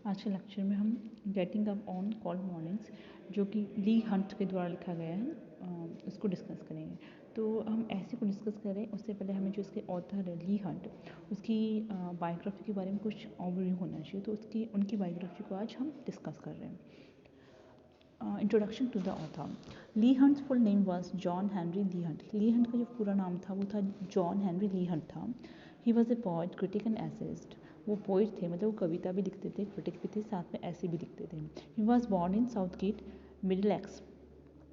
आज के लेक्चर में हम getting up on cold mornings जो कि ली हंट के द्वारा लिखा गया है उसको डिस्कस करेंगे। तो हम ऐसे को डिस्कस करें उससे पहले हमें जो इसके ऑथर है ली हंट उसकी बायोग्राफी के बारे में कुछ ओवरव्यू होना चाहिए। तो उनकी बायोग्राफी को आज हम डिस्कस कर रहे हैं। Introduction to the author. Leigh Hunt's full name was John Henry Leigh Hunt. Leigh Hunt का जो पूरा नाम था वो था जॉन हेनरी ली हंट था। He was a poet, critic and essayist. वो पोइट थे, मतलब वो कविता भी लिखते थे, क्रिटिक भी थे, साथ में ऐसे भी लिखते थे। He was born in Southgate Middlesex.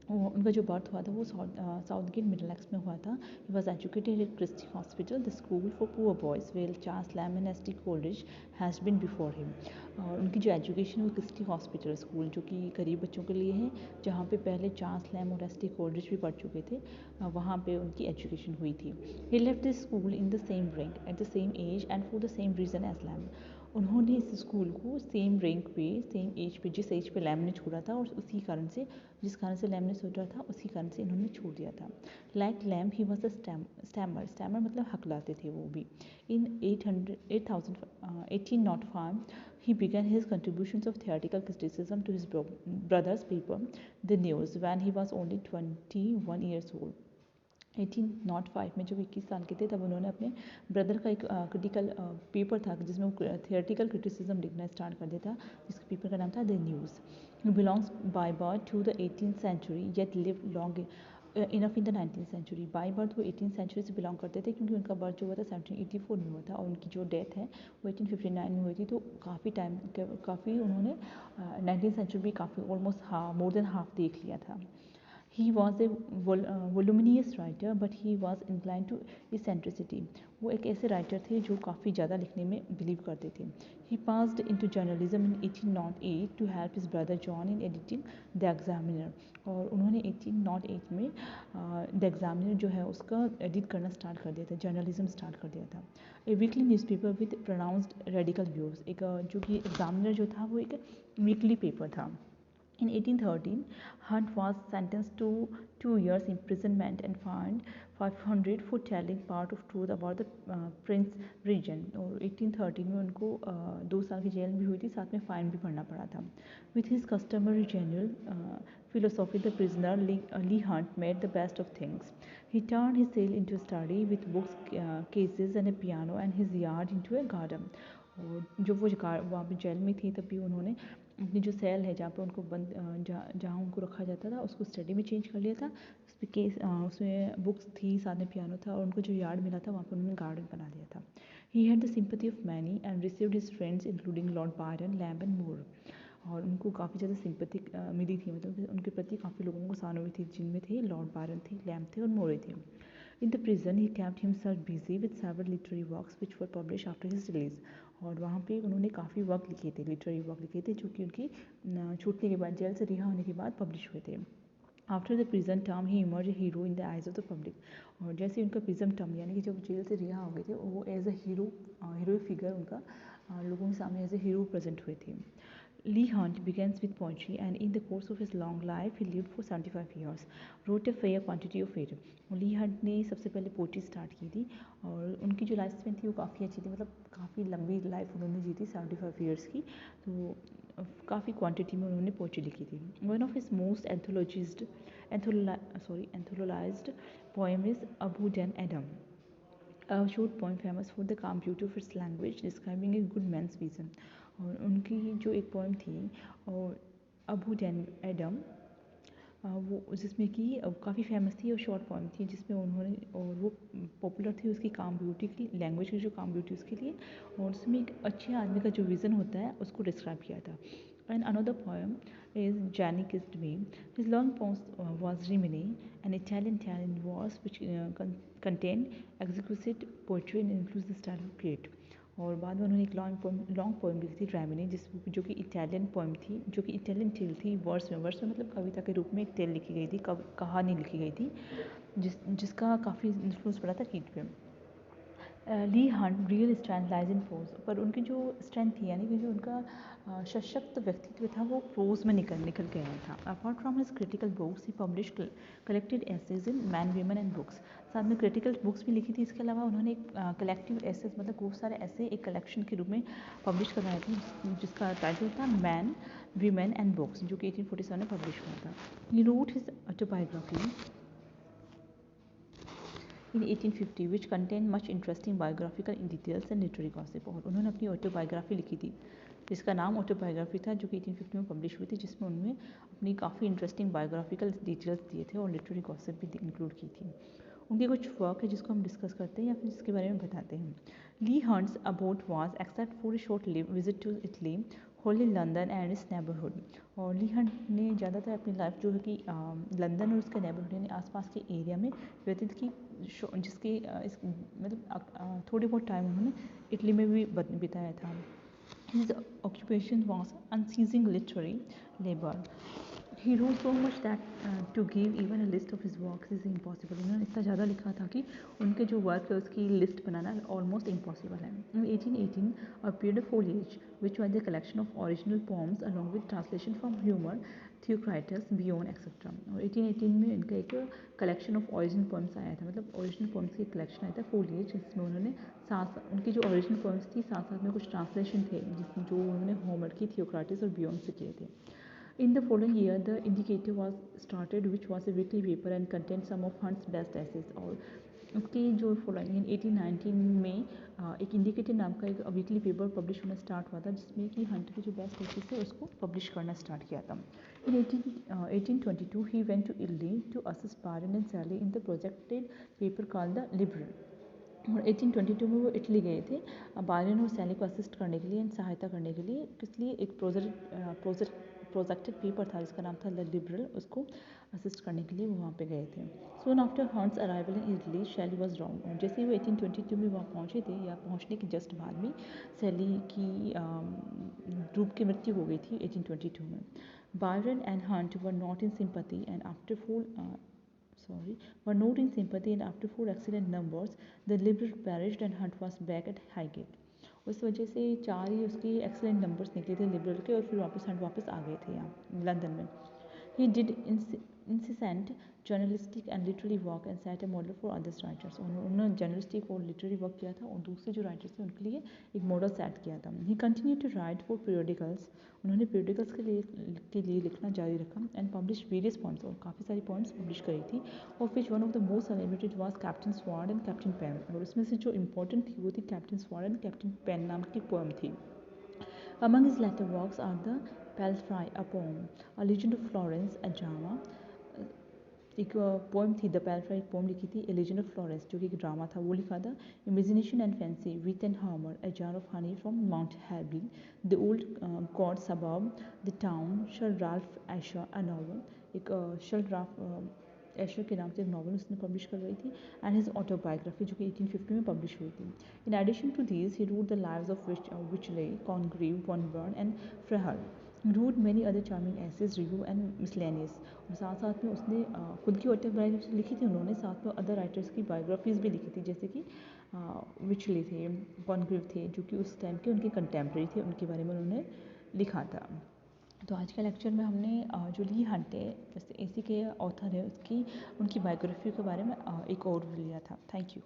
उनका जो बर्थ हुआ था वो साउथ गेट मिडलैक्स में हुआ था। He was educated at Christ's hospital, the school for poor boys well Charles लैमन S T Coleridge has been before him. और उनकी जो एजुकेशन है वो क्रिस्टी हॉस्पिटल स्कूल जो कि गरीब बच्चों के लिए है, जहाँ पे पहले चार्ल्स लैम और एस टी कोल्ड्रिज भी पढ़ चुके थे, वहाँ पे उनकी एजुकेशन हुई थी। He left the school in the same rank at the same age and for the same reason as Lamb. उन्होंने इस स्कूल को सेम रैंक पे, सेम एज पे, जिस एज पे लैम ने छोड़ा था और उसी कारण से जिस कारण से लैम ने सोचा था उसी कारण से इन्होंने छोड़ दिया था। Like Lamb he was a stammerer. Stammer मतलब हकलाते थे वो भी। इन 1805 he began his contributions of theatrical criticism to his brother's paper, The News, when he was only 21 years old. 1805 में जब 21 साल के थे तब उन्होंने अपने ब्रदर का एक क्रिटिकल पेपर था जिसमें वो थियोरेटिकल क्रिटिसिज्म लिखना स्टार्ट कर दिया था, जिसके पेपर का नाम था the news. He belongs by birth to the 18th century yet live long enough in the 19th century. By birth वो 18th सेंचुरी से बिलोंग करते थे क्योंकि उनका बर्थ जो हुआ था 1784 में हुआ था और उनकी जो डेथ है वो 1859 में हुई थी। तो काफ़ी उन्होंने 19th सेंचुरी भी काफ़ी ऑलमोस्ट मोर देन हाफ देख लिया था। He was a voluminous writer, but he was inclined to eccentricity. वो एक ऐसे राइटर थे जो काफ़ी ज़्यादा लिखने में बिलीव करते थे। He passed into journalism in 1808 to help his brother John in editing The Examiner. और उन्होंने 1808 में The Examiner जो है उसका एडिट करना स्टार्ट कर दिया था, जर्नलिज्म स्टार्ट कर दिया था। A weekly newspaper with pronounced radical views, एक जो कि एग्जामिनर जो था वो एक वीकली पेपर था। In 1813, Hunt was sentenced to 2 years imprisonment and fined 500 for telling part of truth about the Prince region. और 1813 में उनको 2 साल की जेल भी हुई थी, साथ में फाइन भी भरना पड़ा था। With his customary general philosophy, the prisoner Lee Hunt made the best of things. He turned his cell into a study with books, cases and a piano, and his yard into a garden. और जब वो वहाँ पे jail में थी तब भी उन्होंने अपनी जो सेल है जहाँ पे उनको बंद जहाँ उनको रखा जाता था उसको स्टडी में चेंज कर लिया था। उसमें बुक्स थी, साथ में पियानो था और उनको जो यार्ड मिला था वहाँ पर उन्होंने गार्डन बना दिया था। He had the sympathy of many and received his friends including Lord Byron, lamb and more. और उनको काफ़ी ज़्यादा सिंपैथी मिली थी, मतलब उनके प्रति काफ़ी लोगों को सहानुभूति थी, जिनमें थे लॉर्ड बायरन थे, लैम्ब थे और मोरे थे। In the prison, he kept himself busy with several literary works which were published after his release. और वहाँ पे उन्होंने काफ़ी वर्क लिखे थे, लिटरेरी वर्क लिखे थे जो कि उनकी छूटने के बाद, जेल से रिहा होने के बाद पब्लिश हुए थे। After the prison term he emerge A hero in the eyes of the public. और जैसे उनका प्रिजन टर्म यानी कि जब जेल से रिहा हो गए थे वो एज अ हीरो फिगर उनका लोगों के सामने एज ए हीरो प्रेजेंट हुए थे। Lee Hunt begins with poetry and in the course of his long life he lived for 75 years, wrote a fair quantity of it. Leigh Hunt ने सबसे पहले poetry start की थी और उनकी जो लाइफ स्पेन थी वो काफ़ी अच्छी थी, मतलब काफ़ी लंबी लाइफ उन्होंने जी थी 75 ईयर्स की। तो काफ़ी क्वांटिटी में उन्होंने पोइट्री लिखी थी। One of his most anthologised poem is Abou Ben Adhem, a short poem famous for the calm beauty of its language describing a good man's vision. और उनकी जो एक पोएम थी और अबू डेन एडम, वो जिसमें कि काफ़ी फेमस थी और शॉर्ट पोएम थी जिसमें उन्होंने, और वो पॉपुलर थी उसकी काम ब्यूटी की, लैंग्वेज की जो काम ब्यूटी उसके लिए, और उसमें एक अच्छे आदमी का जो विज़न होता है उसको डिस्क्राइब किया था। And another poem is Gianni Kissed Me. His long poem was Rimini, an Italian tale in verse which contain exquisite poetry and includes the style of Crete. और बाद में उन्होंने एक लॉन्ग पोएम लिखी थी ड्राइमिनी, जो कि इटालियन पोएम थी, जो कि इटालियन टेल थी, वर्स में मतलब कविता के रूप में एक टेल लिखी गई थी, कहानी लिखी गई थी, जिसका काफ़ी इन्फ्लुएंस पड़ा था कीट पे। Leigh Hunt real strength lies in prose, पर उनकी जो स्ट्रेंथ थी यानी कि जो उनका सशक्त व्यक्तित्व था वो प्रोज में निकल के आया था. Apart from his critical books he publish collected essays in men women and books. साथ में क्रिटिकल बुक्स भी लिखी थी. इसके अलावा उन्होंने एक कलेक्टिव एसेज मतलब खूब सारे ऐसे एक कलेक्शन के रूप में पब्लिश करवाए थे जिसका टाइटल था मैन वीमेन एंड बुक्स, जो कि 1847 में पब्लिश हुआ था. He wrote his autobiography in 1850 which contained much interesting biographical details and literary gossip. और उन्होंने अपनी ऑटोबायोग्राफी लिखी थी जिसका नाम ऑटोबायोग्राफी था, जो कि 1850 में पब्लिश हुई थी, जिसमें उन्होंने अपनी काफ़ी इंटरेस्टिंग बायोग्राफिकल डिटेल्स दिए थे और लिटरेरी गॉसिप भी इंक्लूड की थी. उनके कुछ वर्क है जिसको हम डिस्कस करते हैं या फिर जिसके बारे में बताते हैं. Leigh Hunt's about was except for a short visit to Italy wholly London and its neighbourhood. और ली हंट ने ज़्यादातर अपनी लाइफ जो है कि लंदन और उसके नेबरहुड यानी आसपास के एरिया में व्यतीत की, जिसके मतलब थोड़े बहुत टाइम उन्होंने इटली में भी बिताया था. His occupation was unceasing literary labor. He wrote so much that to give even a list of his works is impossible. उन्होंने इतना ज़्यादा लिखा था कि उनके जो वर्क है उसकी लिस्ट बनाना almost impossible है. In 1818 appeared a foliage which was a collection of original poems along with translation from Homer, Theocritus, Bion, etc. और 1818 में इनका एक कलेक्शन ऑफ ओरिजिनल पोएम्स आया था, मतलब ओरिजिनल पोएम्स की कलेक्शन आया था फोलिएज, जिसमें उन्होंने साथ उनकी जो ओरिजिनल पोएम्स थी साथ साथ में कुछ ट्रांसलेशन थे जिसमें जो उन्होंने होमर की, थियोक्राटिस और बियॉन से किए थे. In the following year, The Indicator was started, which was a weekly paper and contained some of Hunt's best essays. और उसकी जो फॉलोइंग 1819 में एक इंडिकेटर नाम का एक वीकली पेपर पब्लिश होना स्टार्ट हुआ था, जिसमें कि हंट के जो बेस्ट एसेज थे उसको पब्लिश करना स्टार्ट किया था. In 1822, he went to Italy to assist Byron and Shelley in the projected paper called The Liberal. और 1822 में वो इटली गए थे बायरन और सैली को असिस्ट करने के लिए एंड सहायता करने के लिए. इसलिए एक प्रोजेक्टेड पेपर था जिसका नाम था द लिबरल, उसको असिस्ट करने के लिए वो वहाँ पे गए थे. Soon after hunts arrival in Italy शैली वॉज ड्राउन. और जैसे ही वो 1822 में वहाँ पहुँचे थे या पहुँचने के जस्ट बाद में सैली की डूब की मृत्यु हो गई थी 1822 में. Byron and Hunt were not in sympathy and were not in sympathy, and after 4 excellent numbers, the Liberal perished and Hunt was back at Highgate. उस वजह से 4 ही उसके एक्सेलेंट नंबर्स निकले थे लिबरल के, और फिर हंट वापस आ गए थे यहाँ लंदन में. He did incessant journalistic and literary work and set a model for other writers. उन्होंने जर्नलिस्टिक और लिटरेरी वर्क किया था और दूसरे जो राइटर्स थे उनके लिए एक मॉडल सेट किया था. He continued to write for periodicals. उन्होंने periodicals के लिए लिखना जारी रखा and published various poems, और काफ़ी सारी poems पब्लिश करी थी, of which one of the most celebrated was Captain Sword and Captain Pen. और उसमें से जो important थी वो थी Captain Sword and Captain Pen नाम की poem थी. Among his later works are the Palfrey, a poem, A Legend of Florence, a drama. एक पोएम थी द पैल्फ्राई, एक पोएम लिखी थी ए लेजेंड ऑफ फ्लोरेंस जो कि एक ड्रामा था, वो लिखा था. Imagination and fancy, with and humour, a jar of honey from Mount हैरबी, the old court suburb, the town, sir Ralph Esher, a novel. एक शर राल्फ एशर के नाम से एक नॉवल उसने पब्लिश करवाई थी, एंड हिज ऑटोबायोग्राफी जो कि 1850 में पब्लिश हुई थी. In addition to these he wrote the lives of Wycherley, Congreve, Vanbrugh and Farquhar. wrote many other charming essays, review and miscellaneous. और साथ साथ में उसने खुद की ऑटोबायोग्राफी लिखी थी उन्होंने, साथ में अदर राइटर्स की बायोग्राफीज़ भी लिखी थी, जैसे कि विचले थे, कॉनग्रीव थे, जो कि उस टाइम के उनके कंटेम्प्रेरी थे, उनके बारे में उन्होंने लिखा था. तो आज के लेक्चर में हमने जो ली हंट है जैसे एसी के ऑथर है उसकी उनकी बायोग्राफी के बारे में एक ओवरव्यू लिया था. Thank you.